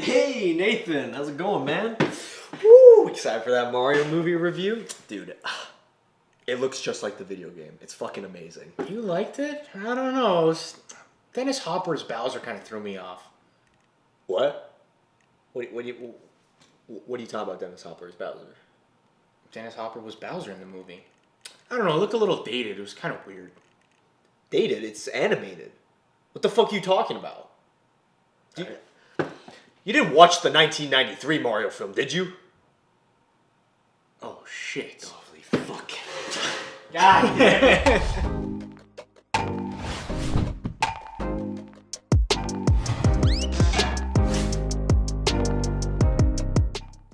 Hey Nathan, how's it going, man? Woo! Excited for that Mario movie review? Dude, it looks just like the video game. It's fucking amazing. You liked it? I don't know. Dennis Hopper's Bowser kind of threw me off. What? What are you talking about, Dennis Hopper's Bowser? Dennis Hopper was Bowser in the movie. I don't know. It looked a little dated. It was kind of weird. Dated? It's animated. What the fuck are you talking about? You didn't watch the 1993 Mario film, did you? Oh, shit. Holy fuck. God damn it.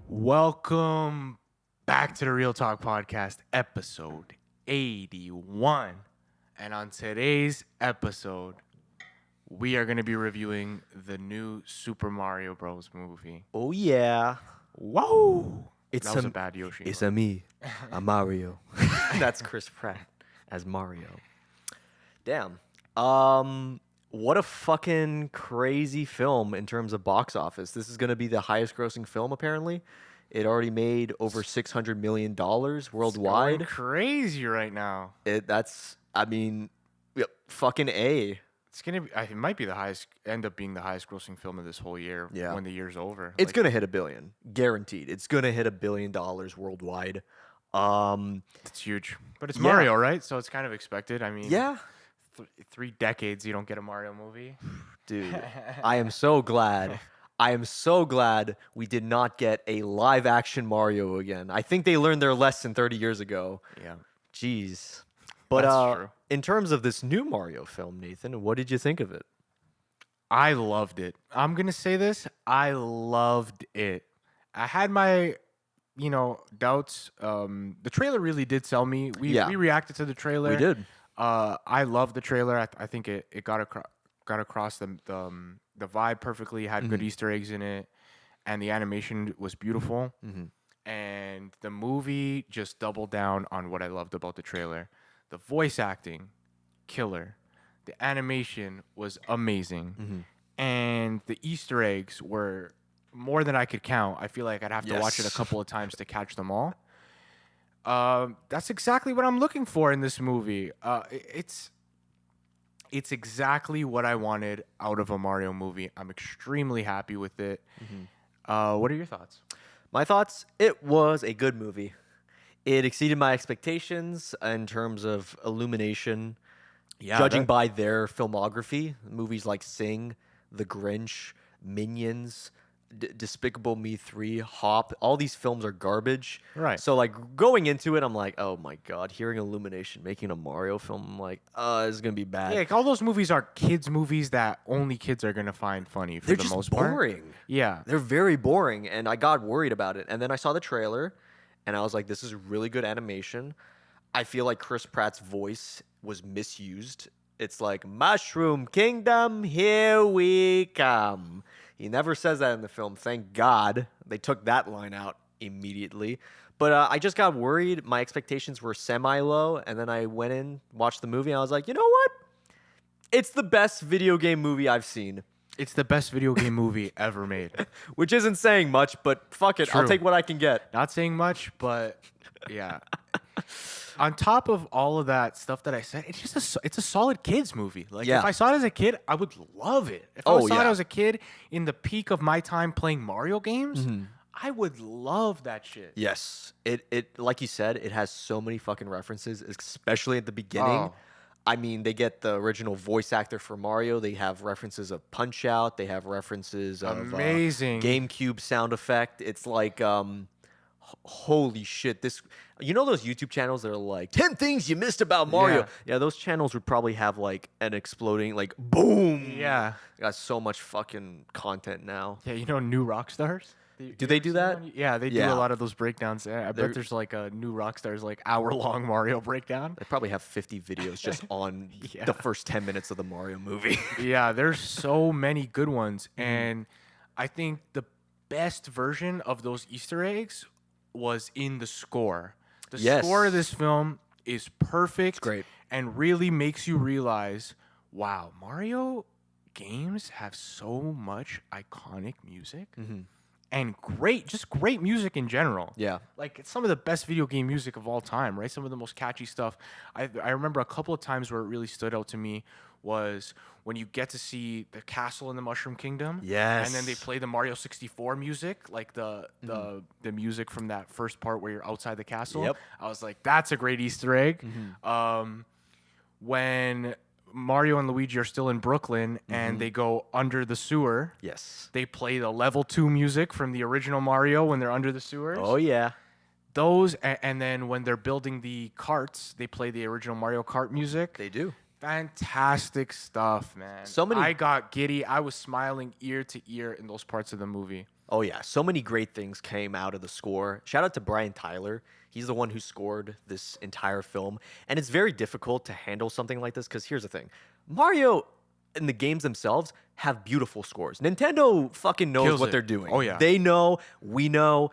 Welcome back to the Real Talk Podcast, episode 81. And on today's episode, we are going to be reviewing the new Super Mario Bros. Movie. Oh yeah. Whoa! That was a bad Yoshi. It's a me. I'm Mario. That's Chris Pratt as Mario. Damn. What a fucking crazy film in terms of box office. This is going to be the highest grossing film, apparently. It already made over $600 million worldwide. It's going crazy right now. Fucking A. It's gonna be. It might be end up being the highest grossing film of this whole year. Yeah. When the year's over, It's gonna hit $1 billion, guaranteed. It's gonna hit $1 billion worldwide. It's huge, but it's Mario, right? So it's kind of expected. I mean, yeah, 3 decades you don't get a Mario movie, dude. I am so glad. We did not get a live action Mario again. I think they learned their lesson 30 years ago. Yeah. Jeez. But That's true. In terms of this new Mario film, Nathan, what did you think of it? I loved it. I'm gonna say this. I loved it. I had my, doubts. The trailer really did sell me. We reacted to the trailer. We did. I love the trailer. I think it got across the vibe perfectly. It had good Easter eggs in it, and the animation was beautiful. And the movie just doubled down on what I loved about the trailer. The voice acting, killer. The animation was amazing. And the Easter eggs were more than I could count. I feel like I'd have to watch it a couple of times to catch them all. That's exactly what I'm looking for in this movie. It's exactly what I wanted out of a Mario movie. I'm extremely happy with it. What are your thoughts? My thoughts, it was a good movie. It exceeded my expectations in terms of illumination. Yeah, judging by their filmography, movies like Sing, The Grinch, Minions, Despicable Me 3, Hop, all these films are garbage. Right. So, going into it, I'm like, oh my God, hearing Illumination making a Mario film, I'm like, this is going to be bad. Yeah, all those movies are kids' movies that only kids are going to find funny for the most part. They're just boring. Yeah. They're very boring, and I got worried about it. And then I saw the trailer, and I was like, this is really good animation. I feel like Chris Pratt's voice was misused. It's like, Mushroom Kingdom, here we come. He never says that in the film. Thank God. They took that line out immediately. But I just got worried. My expectations were semi-low, and then I went in, watched the movie, and I was like, you know what? It's the best video game movie I've seen. It's the best video game movie ever made. Which isn't saying much, but fuck it. True. I'll take what I can get. Not saying much, but yeah. On top of all of that stuff that I said, it's a solid kids movie. If I saw it as a kid, I would love it. If I saw it as a kid in the peak of my time playing Mario games, I would love that shit. Yes. It like you said, it has so many fucking references, especially at the beginning. Oh. I mean, they get the original voice actor for Mario. They have references of Punch-Out. They have references of amazing GameCube sound effect. It's like, holy shit. You know those YouTube channels that are like, 10 things you missed about Mario? Yeah, those channels would probably have an exploding, boom. Yeah. Got so much fucking content now. Yeah, New Rockstars? Do they do that? Yeah, they do a lot of those breakdowns. I bet there's a new Rockstars hour-long Mario breakdown. They probably have 50 videos just on the first 10 minutes of the Mario movie. Yeah, there's so many good ones. And I think the best version of those Easter eggs was in the score. The score of this film is perfect. It's great. And really makes you realize, wow, Mario games have so much iconic music Mm-hmm. and great music in general. Yeah. Like it's some of the best video game music of all time, right? Some of the most catchy stuff. I remember a couple of times where it really stood out to me was when you get to see the castle in the Mushroom Kingdom, and then they Yes. play the Mario 64 music, like the music from that first part where you're outside the castle. Yep. I was like, that's a great Easter egg. When Mario and Luigi are still in Brooklyn and they go under the sewer, Yes. they play the level 2 music from the original Mario when they're under the sewers. Oh yeah. Those, and then when they're building the carts, they play the original Mario Kart music. They do. Fantastic stuff, man. So many- I got giddy. I was smiling ear to ear in those parts of the movie. Oh yeah, so many great things came out of the score. Shout out to Brian Tyler. He's the one who scored this entire film, and it's very difficult to handle something like this because here's the thing: Mario and the games themselves have beautiful scores. Nintendo fucking knows Kills what it. they're doing. Oh, yeah. They know, we know,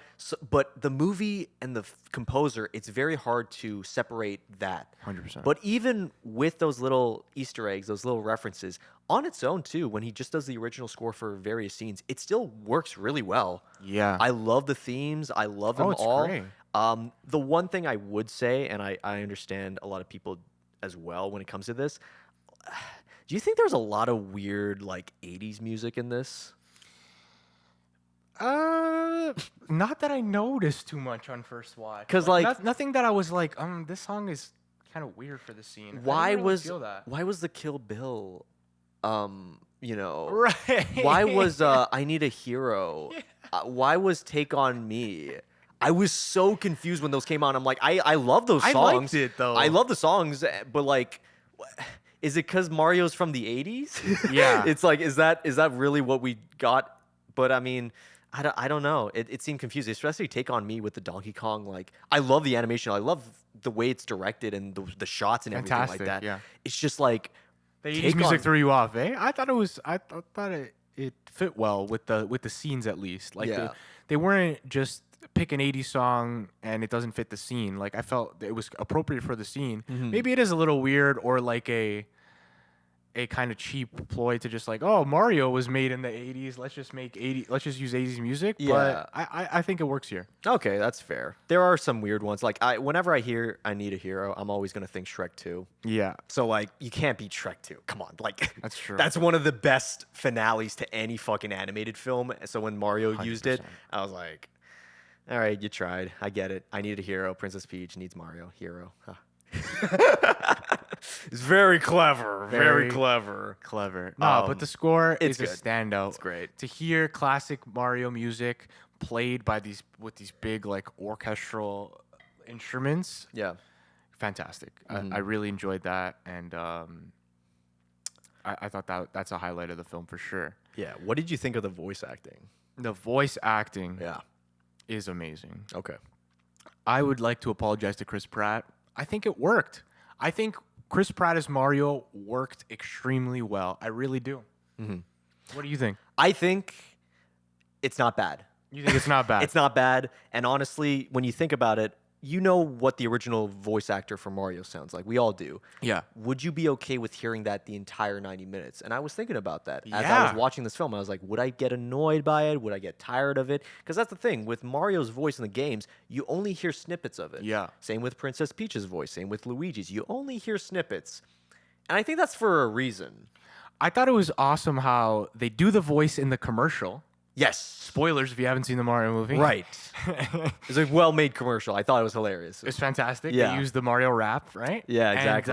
but the movie and the composer, it's very hard to separate that. 100%. But even with those little Easter eggs, those little references, on its own too, when he just does the original score for various scenes, it still works really well. Yeah. I love the themes. I love them it's all. great. The one thing I would say, and I understand a lot of people as well when it comes to this, do you think there's a lot of weird like 80s music in this? Not that I noticed too much on first watch. 'Cause, like- nothing that I was like, this song is kind of weird for the scene. I Why didn't really was feel that? why was the Kill Bill you know, Right. why was I Need a Hero? Why was Take on Me? I was so confused when those came on. I'm like, I love those I songs. liked it, though. I love the songs, but like, is it because Mario's from the 80s? Yeah. It's like, is that really what we got? But I mean, I don't know. It seemed confusing, especially Take on Me with the Donkey Kong. Like, I love the animation. I love the way it's directed and the shots and everything Fantastic, like that. yeah. It's just like, The 80s Take music on- threw you off, eh? I thought it fit well with the scenes at least. Like Yeah. they weren't just pick an 80s song and it doesn't fit the scene. Like I felt it was appropriate for the scene. Mm-hmm. Maybe it is a little weird or like a kind of cheap ploy to just like, oh, Mario was made in the 80s. Let's just use 80s music. Yeah. But I think it works here. okay, that's fair. There are some weird ones. Like, whenever I hear I Need a Hero, I'm always gonna think Shrek 2. Yeah. So like, you can't beat Shrek 2. Come on, like That's true. That's one of the best finales to any fucking animated film. So when Mario used it, 100%. I was like, all right, you tried. I get it. I need a hero. Princess Peach needs Mario. Hero. Huh. It's very clever. Very Very clever. Clever. No, but the score it's is a good. standout. It's great. To hear classic Mario music played by these big like orchestral instruments, Yeah. fantastic. I really enjoyed that, and I thought that's a highlight of the film for sure. Yeah. What did you think of the voice acting? The voice acting Yeah. is amazing. Okay. I would like to apologize to Chris Pratt. I think it worked. I think Chris Pratt as Mario worked extremely well. I really do. What do you think? I think it's not bad. You think it's not bad? It's not bad. And honestly, when you think about it, you know what the original voice actor for Mario sounds like. We all do. Yeah. Would you be okay with hearing that the entire 90 minutes? And I was thinking about that as I Yeah. was watching this film. I was like, would I get annoyed by it? Would I get tired of it? Because that's the thing. With Mario's voice in the games, you only hear snippets of it. Yeah. Same with Princess Peach's voice. Same with Luigi's. You only hear snippets. And I think that's for a reason. I thought it was awesome how they do the voice in the commercial. Yes. Spoilers if you haven't seen the Mario movie. Right. It's a well-made commercial. I thought it was hilarious. It's fantastic. Yeah. They use the Mario rap, right? Yeah, exactly.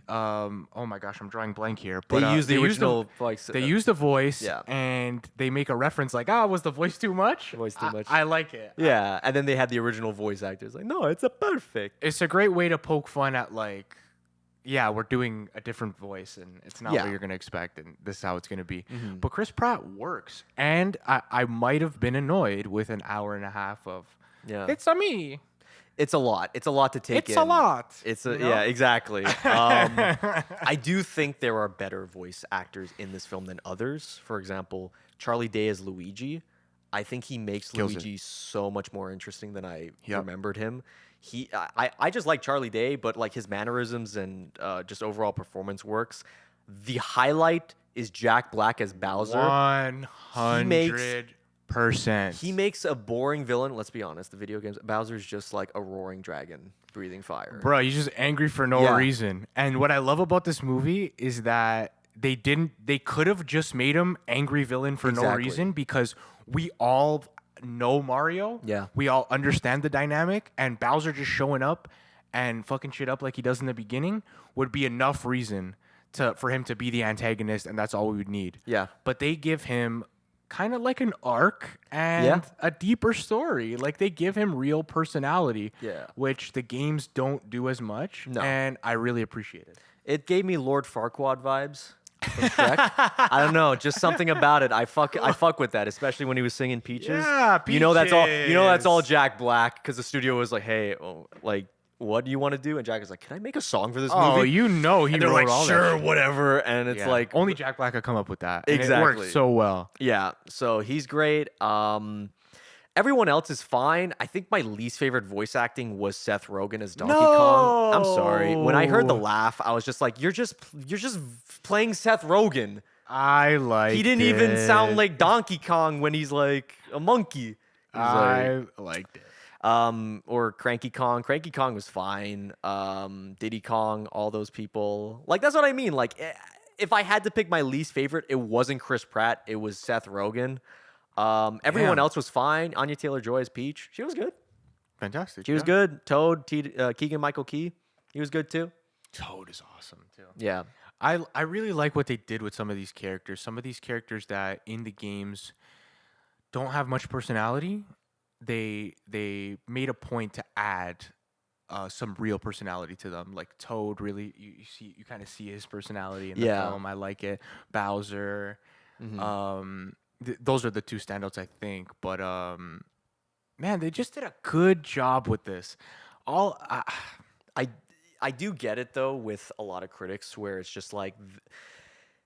Oh my gosh, I'm drawing blank here. They But use the original They use the voice, Yeah. and they make a reference like, was the voice too much? Voice too much. I like it. Yeah, and then they had the original voice actors like, no, it's a perfect. It's a great way to poke fun at like, yeah, we're doing a different voice, and it's not Yeah. what you're gonna expect, and this is how it's gonna be. Mhm. But Chris Pratt works, and I might have been annoyed with an hour and a half of Yeah, it's a me. it's a lot. It's a lot to take It's in. a lot. It's a you know? yeah, exactly. I do think there are better voice actors in this film than others. For example, Charlie Day as Luigi. I think he makes Kills it. Luigi so much more interesting than I Yep. remembered him. I just like Charlie Day, but like his mannerisms and just overall performance works. The highlight is Jack Black as Bowser. 100%. He makes a boring villain. Let's be honest. The video games, Bowser's just like a roaring dragon breathing fire. Bro, he's just angry for no reason. And what I love about this movie is that they could have just made him angry villain for no reason, because we all know Mario. Yeah. We all understand the dynamic, and Bowser just showing up and fucking shit up like he does in the beginning would be enough reason for him to be the antagonist, and that's all we would need. Yeah. But they give him kind of like an arc and a deeper story. Like, they give him real personality, which the games don't do as much. No. And I really appreciate it. It gave me Lord Farquaad vibes from Shrek. I don't know, just something about it. I fuck with that, especially when he was singing Peaches. Yeah, Peaches. You know that's all Jack Black, because the studio was like, hey, what do you want to do? And Jack is like, can I make a song for this movie? Oh, you know he and they're wrote like, all that sure, shit. whatever. And it's like only Jack Black could come up with that. And exactly. it worked so well. Yeah, so he's great. Everyone else is fine. I think my least favorite voice acting was Seth Rogen as Donkey Kong. I'm sorry. When I heard the laugh, I was just like, you're just playing Seth Rogen. I like. He didn't even sound like Donkey Kong when he's like a monkey. I liked it. Or Cranky Kong. Cranky Kong was fine. Diddy Kong, all those people. Like, that's what I mean. Like, if I had to pick my least favorite, it wasn't Chris Pratt. It was Seth Rogen. Everyone else was fine. Anya Taylor-Joy as Peach. She was good. Fantastic. She was good. Toad, Keegan-Michael Key. He was good too. Toad is awesome too. Yeah. I really like what they did with some of these characters. Some of these characters that in the games don't have much personality. They made a point to add some real personality to them. Like Toad, really, you kind of see his personality in the film. I like it. Bowser, those are the two standouts, I think. But man, they just did a good job with this. I do get it though with a lot of critics where it's just like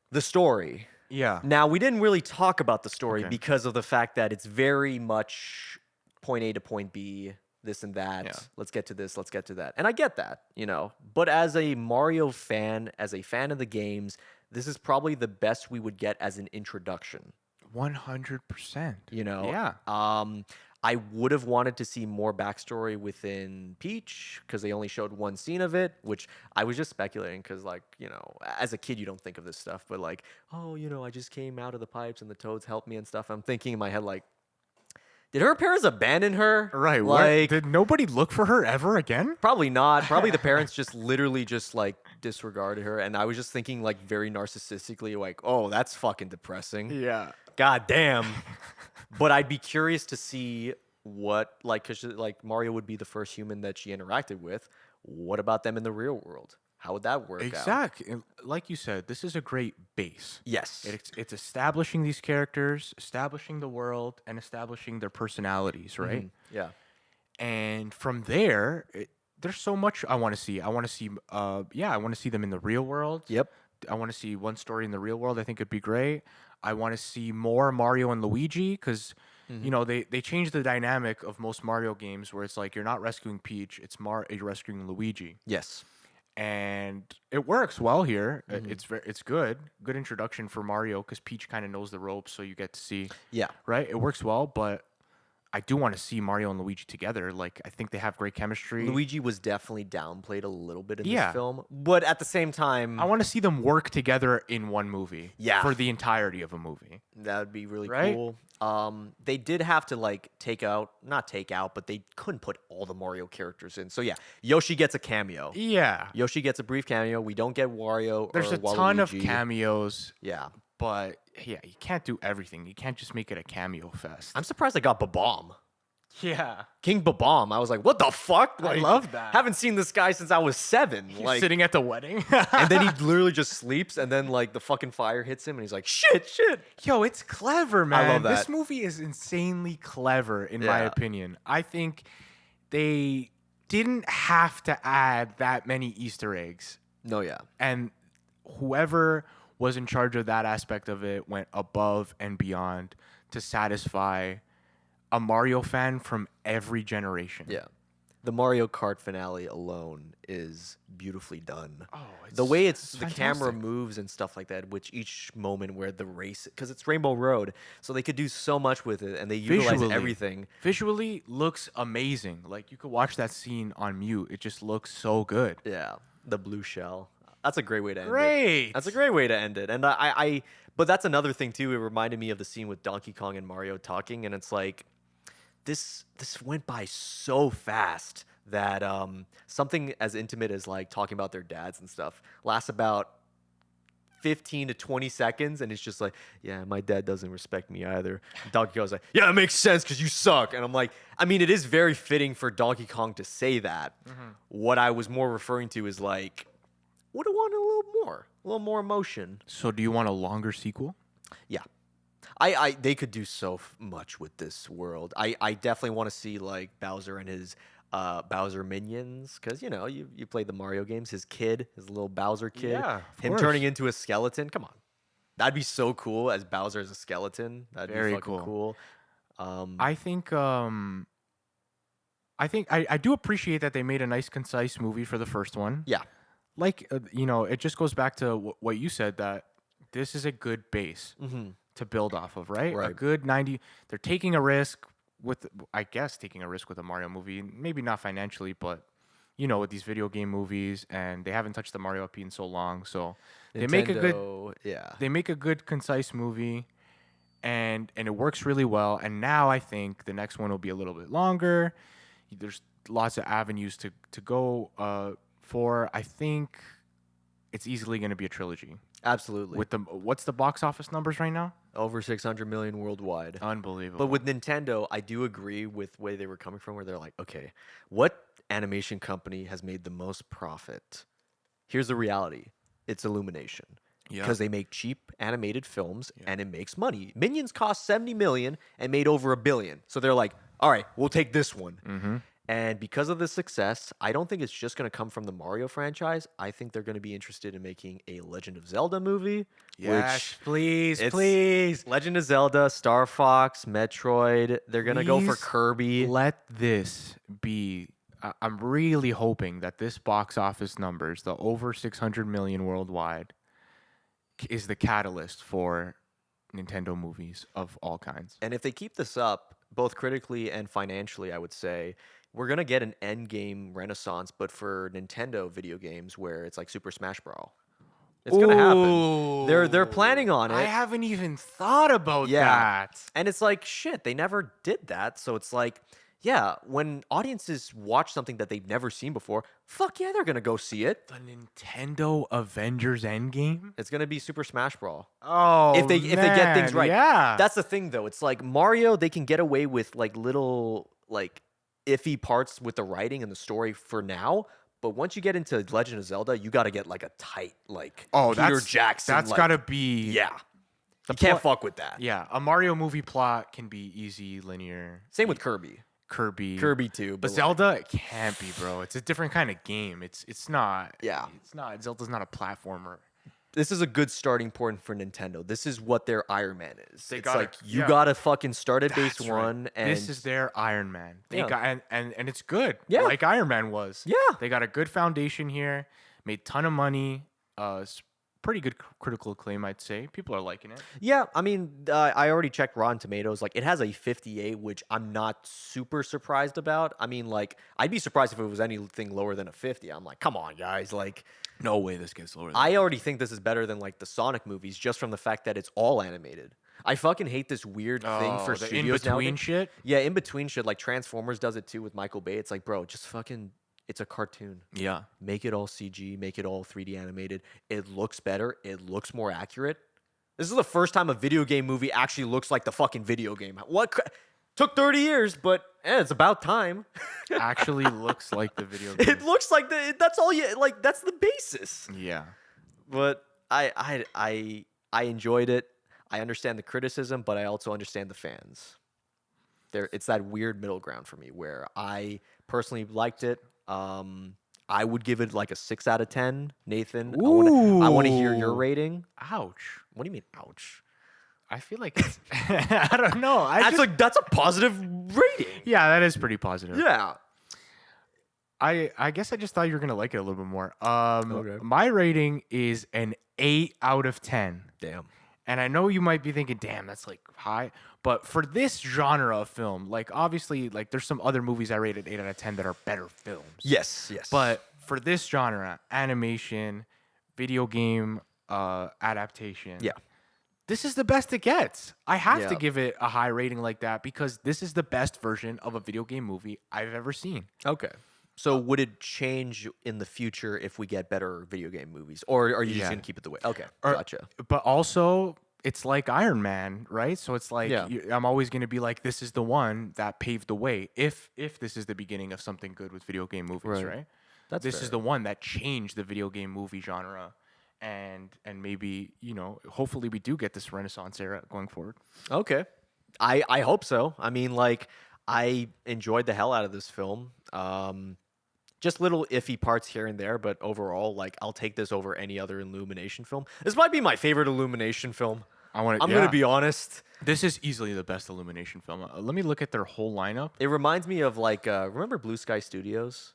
the story. Yeah. Now, we didn't really talk about the story because of the fact that it's very much point A to point B, this and that. Yeah. Let's get to this, let's get to that. And I get that, you know. But as a Mario fan, as a fan of the games, this is probably the best we would get as an introduction. 100%. You know? Yeah. I would have wanted to see more backstory within Peach because they only showed one scene of it, which I was just speculating because, like, you know, as a kid, you don't think of this stuff. But, like, oh, you know, I just came out of the pipes and the toads helped me and stuff. I'm thinking in my head, like, did her parents abandon her? Right. Like, did nobody look for her ever again? Probably not. Probably the parents just literally just, like, disregarded her. And I was just thinking, like, very narcissistically, like, oh, that's fucking depressing. Yeah. God damn. But I'd be curious to see what, like, because, like, Mario would be the first human that she interacted with. What about them in the real world? How would that work out? Exactly. Like you said, this is a great base. Yes. It's establishing these characters, establishing the world, and establishing their personalities, right? Mm-hmm. Yeah. And from there, there's so much I want to see. I want to see, I want to see them in the real world. Yep. I want to see one story in the real world. I think it'd be great. I want to see more Mario and Luigi because, you know, they changed the dynamic of most Mario games where it's like you're not rescuing Peach, you're rescuing Luigi. Yes. And it works well here. It's good introduction for Mario because Peach kind of knows the ropes, so you get to see. Yeah. Right. It works well, but I do want to see Mario and Luigi together. Like, I think they have great chemistry. Luigi was definitely downplayed a little bit in this film, but at the same time, I want to see them work together in one movie. Yeah. For the entirety of a movie. That would be really Right? cool. They did have to, like, not take out, but they couldn't put all the Mario characters in. So yeah, Yoshi gets a cameo. Yeah. Yoshi gets a brief cameo. We don't get Wario. There's or a ton of Waluigi. cameos. Yeah. But yeah, you can't do everything. You can't just make it a cameo fest. I'm surprised I got Babam. Yeah. King Babam. I was like, what the fuck? I Like, love that. Haven't seen this guy since I was 7. He's Like, sitting at the wedding. and then he literally just sleeps, and then, like, the fucking fire hits him, and he's like, shit. Yo, it's clever, man. love that. This movie is insanely clever, in my Yeah. opinion. I think they didn't have to add that many Easter eggs. No, yeah. And whoever was in charge of that aspect of it went above and beyond to satisfy a Mario fan from every generation. Yeah. The Mario Kart finale alone is beautifully done. Oh, The way it's the camera fantastic. moves and stuff like that, which each moment where the race, because it's Rainbow Road, so they could do so much with it, and they utilize Visually, everything. visually looks amazing. Like you could watch that scene on mute. It just looks so good. Yeah, the blue shell. That's a great way to end it. Great. That's a great way to end it. And but that's another thing too. It reminded me of the scene with Donkey Kong and Mario talking, and it's like this went by so fast that something as intimate as like talking about their dads and stuff lasts about 15 to 20 seconds, and it's just like, yeah, my dad doesn't respect me either. Donkey Kong's like, yeah, it makes sense because you suck. And I'm like, I mean, it is very fitting for Donkey Kong to say that. What I was more referring to is like, would have wanted a little more emotion. So, do you want a longer sequel? Yeah. They could do so much with this world. I definitely want to see like Bowser and his Bowser minions, because you played the Mario games. His kid, his little Bowser kid, Yeah, of him course. turning into a skeleton. Come on, that'd be so cool as Bowser as a skeleton. That'd Very be fucking cool. cool. I think I do appreciate that they made a nice concise movie for the first one. Yeah, Like it just goes back to what you said, that this is a good base to build off of, right? A Right. good 90. They're taking a risk with, I guess, taking a risk with a Mario movie. Maybe not financially, but with these video game movies, and they haven't touched the Mario IP in so long, so they make a good Nintendo, yeah. they make a good concise movie, and it works really well. And now I think the next one will be a little bit longer. There's lots of avenues to go for. I think it's easily going to be a trilogy. Absolutely. With what's the box office numbers right now? Over 600 million worldwide. Unbelievable. But with Nintendo, I do agree with where they were coming from, where they're like, okay, what animation company has made the most profit? Here's the reality. It's Illumination. Yeah. Because they make cheap animated films and it makes money. Minions cost 70 million and made over $1 billion. So they're like, all right, we'll take this one. And because of the success, I don't think it's just going to come from the Mario franchise. I think they're going to be interested in making a Legend of Zelda movie. yes, please, it's please. Legend of Zelda, Star Fox, Metroid. They're going to go for Please Kirby. Let this be. I'm really hoping that this box office numbers, the over 600 million worldwide, is the catalyst for Nintendo movies of all kinds. And if they keep this up, both critically and financially, I would say, we're going to get an endgame renaissance, but for Nintendo video games where it's like Super Smash Bros. It's going to happen. They're planning on it. I haven't even thought about Yeah. that. And it's like, shit, they never did that. So it's like, yeah, when audiences watch something that they've never seen before, fuck yeah, they're going to go see it. The Nintendo Avengers Endgame? It's going to be Super Smash Bros. Oh, If they get things right. Yeah. That's the thing though. It's like Mario, they can get away with like little like iffy parts with the writing and the story for now. But once you get into Legend of Zelda, you got to get like a tight like Peter Jackson. That's like, got to be. Yeah. You can't fuck with that. Yeah. A Mario movie plot can be easy, linear. Same with Kirby. Kirby too. But Zelda, it can't be, bro. It's a different kind of game. It's not. Yeah. It's not. Zelda's not a platformer. This is a good starting point for Nintendo. This is what their Iron Man is. They It's gotta- like you yeah. gotta fucking start at base That's right. one, and This is their Iron Man. They Yeah. got and it's good. Yeah. Like Iron Man was. Yeah. They got a good foundation here. Made ton of money. Pretty good critical acclaim, I'd say. People are liking it. yeah. I mean, I already checked Rotten Tomatoes. Like, it has a 58, which I'm not super surprised about. I mean, like, I'd be surprised if it was anything lower than a 50. I'm like, come on, guys. Like, No way this gets lower. I already think this is better than like the Sonic movies, just from the fact that it's all animated. I fucking hate this weird thing for the studios in-between nowadays. shit. Yeah, in between shit. Like Transformers does it too with Michael Bay. It's like, bro, just fucking. It's a cartoon. Yeah. Make it all CG. Make it all 3D animated. It looks better. It looks more accurate. This is the first time a video game movie actually looks like the fucking video game. Took 30 years, but it's about time. Actually looks like the video game. It looks like that's all you like. That's the basis. Yeah. But I enjoyed it. I understand the criticism, but I also understand the fans. It's that weird middle ground for me where I personally liked it. I would give it like a 6 out of 10. Nathan, I want to hear your Ooh. rating. Ouch. What do you mean, ouch? I feel like it's I don't know. That's a positive rating. Yeah, that is pretty positive. Yeah. I guess I just thought you were gonna like it a little bit more. Okay. My rating is an 8 out of 10. Damn. And I know you might be thinking, damn, that's like high. But for this genre of film, like obviously, like there's some other movies I rated 8 out of 10 that are better films. Yes. Yes. But for this genre, animation, video game adaptation, Yeah. this is the best it gets. I have to Yeah. give it a high rating like that because this is the best version of a video game movie I've ever seen. Okay. So would it change in the future if we get better video game movies, or are you just Yeah. gonna keep it the way? Okay, Or- gotcha. But also, it's like Iron Man, right? So it's like Yeah. I'm always going to be like, this is the one that paved the way. If this is the beginning of something good with video game movies, Right. right? That's This fair. is the one that changed the video game movie genre, and maybe hopefully we do get this Renaissance era going forward. Okay. I hope so. I mean, like, I enjoyed the hell out of this film. Just little iffy parts here and there, but overall, like, I'll take this over any other Illumination film. This might be my favorite Illumination film. I'm gonna be honest. This is easily the best Illumination film. Let me look at their whole lineup. It reminds me of like, remember Blue Sky Studios?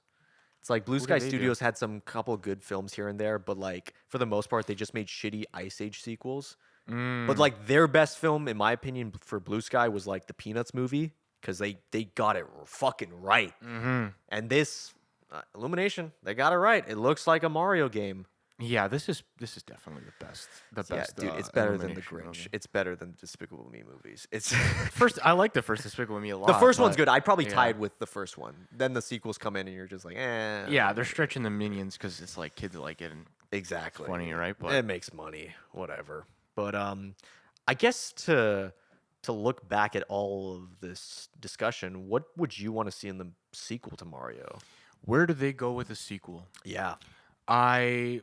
It's like Blue What Sky did they do? Studios had some couple good films here and there, but like for the most part, they just made shitty Ice Age sequels. But like their best film, in my opinion, for Blue Sky was like the Peanuts movie because they got it fucking right. And this Illumination, they got it right. It looks like a Mario game. Yeah, this is definitely the best. The Yeah, best. dude, it's better than the Illumination Grinch. movie. It's better than the Despicable Me movies. It's First, I like the first Despicable Me a lot. the first one's but- good. I'd probably yeah. tied with the first one. Then the sequels come in, and you're just like, eh. Yeah, they're stretching the minions because it's like kids like it and exactly funny, right? But it makes money, whatever. But I guess to look back at all of this discussion, what would you want to see in the sequel to Mario? where do they go with the sequel? Yeah, I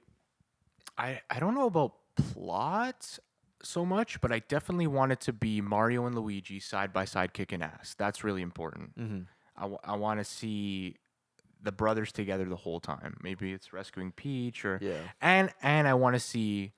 don't know about plot so much, but I definitely want it to be Mario and Luigi side by side kicking ass. That's really important. I want to see the brothers together the whole time. Maybe it's rescuing Peach or Yeah. and I want to see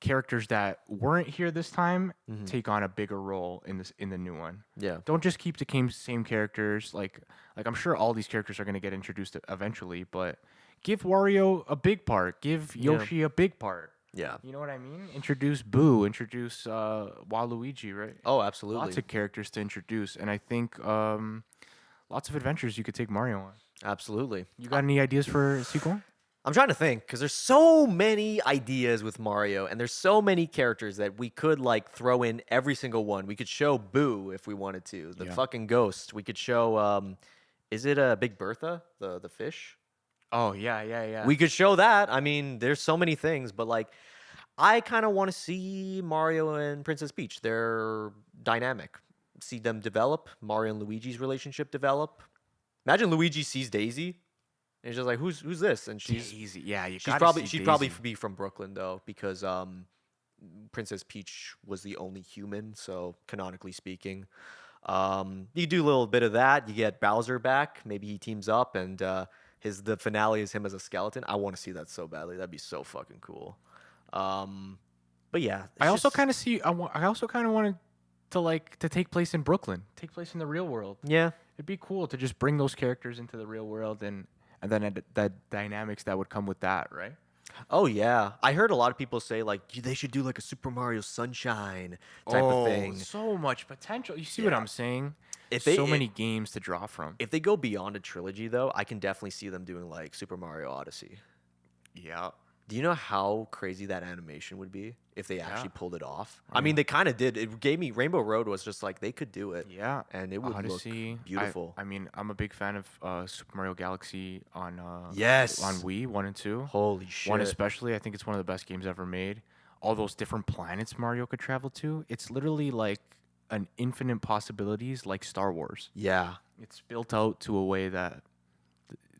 characters that weren't here this time take on a bigger role in the new one. yeah, Don't just keep the same characters. Like I'm sure all these characters are going to get introduced eventually, but give Wario a big part. Give Yoshi a big part. yeah. You know what I mean? Introduce Boo. Introduce Waluigi. Right? Oh, absolutely. Lots of characters to introduce, and I think lots of adventures you could take Mario on. Absolutely. You got any ideas for a sequel? I'm trying to think because there's so many ideas with Mario, and there's so many characters that we could like throw in every single one. We could show Boo if we wanted to, the Yeah. fucking ghost. We could show, is it Big Bertha, the fish? Oh yeah. We could show that. I mean, there's so many things, but like, I kind of want to see Mario and Princess Peach. They're dynamic. See them develop. Mario and Luigi's relationship develop. Imagine Luigi sees Daisy, and he's just like, "Who's this?" And she's Easy. Yeah, you she's gotta probably see she'd probably Daisy. be from Brooklyn though, because Princess Peach was the only human, so canonically speaking. You do a little bit of that. You get Bowser back. Maybe he teams up, and the finale is him as a skeleton. I want to see that so badly. That'd be so fucking cool. But yeah, I also just- kind of see. I also kind of wanted to take place in Brooklyn, take place in the real world. yeah. It'd be cool to just bring those characters into the real world and then the dynamics that would come with that, right? Oh yeah, I heard a lot of people say like they should do like a Super Mario Sunshine type of thing. So much potential. You see what Yeah. I'm saying? If they- so many games to draw from. If they go beyond a trilogy though, I can definitely see them doing like Super Mario Odyssey. Yeah. Do you know how crazy that animation would be if they actually Yeah. pulled it off? I mean, they kind of did. It gave me Rainbow Road was just like they could do it. Yeah. And it would Odyssey, look beautiful. I mean, I'm a big fan of Super Mario Galaxy on Yes. on Wii 1 and 2. Holy shit. One especially, I think it's one of the best games ever made. All those different planets Mario could travel to. It's literally like an infinite possibilities like Star Wars. Yeah. It's built out to a way that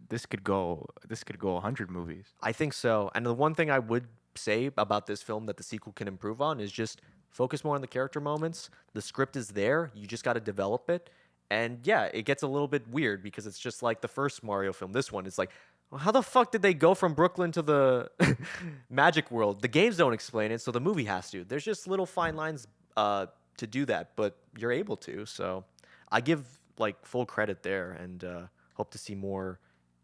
this could go 100 movies. I think so. And the one thing I would say about this film that the sequel can improve on is just focus more on the character moments. The script is there. You just got to develop it. And yeah, it gets a little bit weird because it's just like the first Mario film. This one is like, well, how the fuck did they go from Brooklyn to the magic world? The games don't explain it, so the movie has to. There's just little fine lines to do that, but you're able to. So I give like full credit there and hope to see more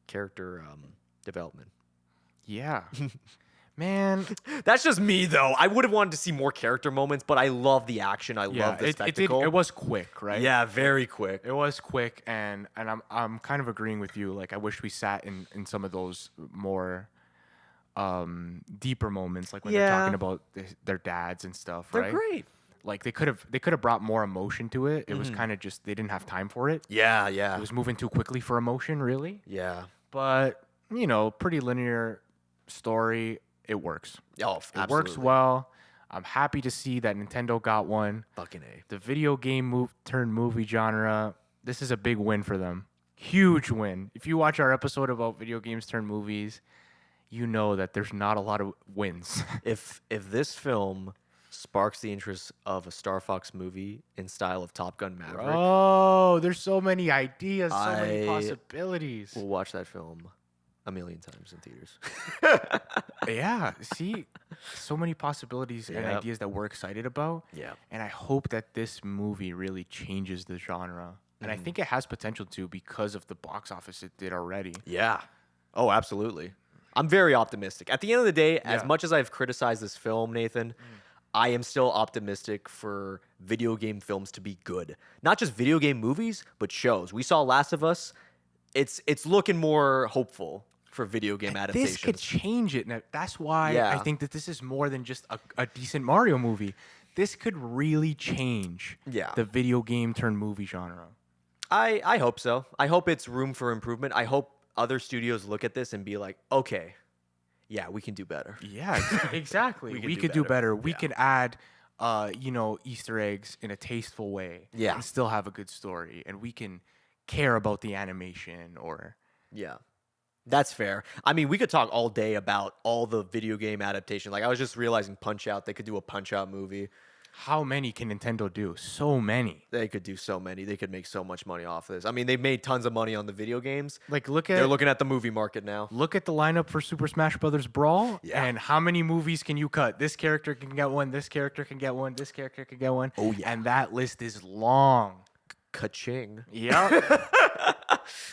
character development. Yeah. Man, That's just me though. I would have wanted to see more character moments, but I love the action. I yeah, love the it did. spectacle. It was quick, right? Yeah, very quick. It was quick, and I'm kind of agreeing with you. Like, I wish we sat in some of those more deeper moments, like when they're Yeah. talking about their dads and stuff, They're right? great. Like they could have brought more emotion to it. It was kind of just they didn't have time for it. Yeah, It yeah. was moving too quickly for emotion, really. Yeah. But pretty linear story. It works. Oh, It works well. I'm happy to see that Nintendo got one. Fucking A. The video game turned movie genre. This is a big win for them. Huge win. If you watch our episode about video games turned movies, you know that there's not a lot of wins. If this film sparks the interest of a Star Fox movie in style of Top Gun Maverick, Oh, there's so many ideas, so many I- possibilities. we'll watch that film a million times in theaters. Yeah, see, so many possibilities and Yep. ideas that we're excited about. Yeah. And I hope that this movie really changes the genre. And I think it has potential to because of the box office it did already. Yeah. Oh, absolutely. I'm very optimistic. At the end of the day, as Yeah. much as I've criticized this film, Nathan, I am still optimistic for video game films to be good. Not just video game movies, but shows. We saw Last of Us. It's looking more hopeful for video game adaptations. This could change it. Now, that's why I Yeah. think that this is more than just a decent Mario movie. This could really change Yeah. the video game turned movie genre. I hope so. I hope it's room for improvement. I hope other studios look at this and be like, okay, yeah, we can do better. Yeah, exactly. We we could could do do better. better. We Yeah. could add, Easter eggs in a tasteful way. Yeah. And still have a good story. And we can care about the animation or. Yeah. That's fair. I mean, we could talk all day about all the video game adaptation. Like I was just realizing Punch Out, they could do a Punch Out movie. How many can Nintendo do? So many. They could do so many. They could make so much money off this. I mean, they've made tons of money on the video games. Like look They're at looking at the movie market now. look at the lineup for Super Smash Brothers Brawl. Yeah. And how many movies can you cut? This character can get one. This character can get one. This character can get one. Oh, yeah. And that list is long. Ka-ching. Yeah.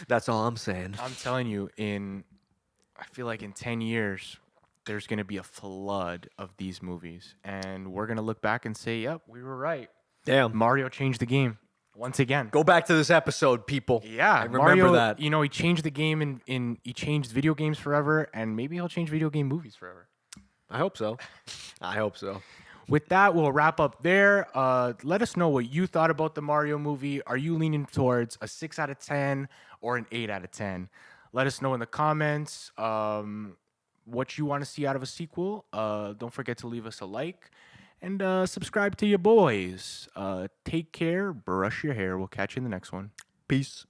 That's all I'm saying. I'm telling you, I feel like in 10 years, there's going to be a flood of these movies. And we're going to look back and say, yep, we were right. Damn. Mario changed the game once again. Go back to this episode, people. Yeah, And remember Mario, that. he changed the game he changed video games forever, and maybe he'll change video game movies forever. I hope so. I hope so. With that, we'll wrap up there. Let us know what you thought about the Mario movie. Are you leaning towards a 6 out of 10 or an 8 out of 10? Let us know in the comments what you want to see out of a sequel. Don't forget to leave us a like and subscribe to your boys. Take care. Brush your hair. We'll catch you in the next one. Peace.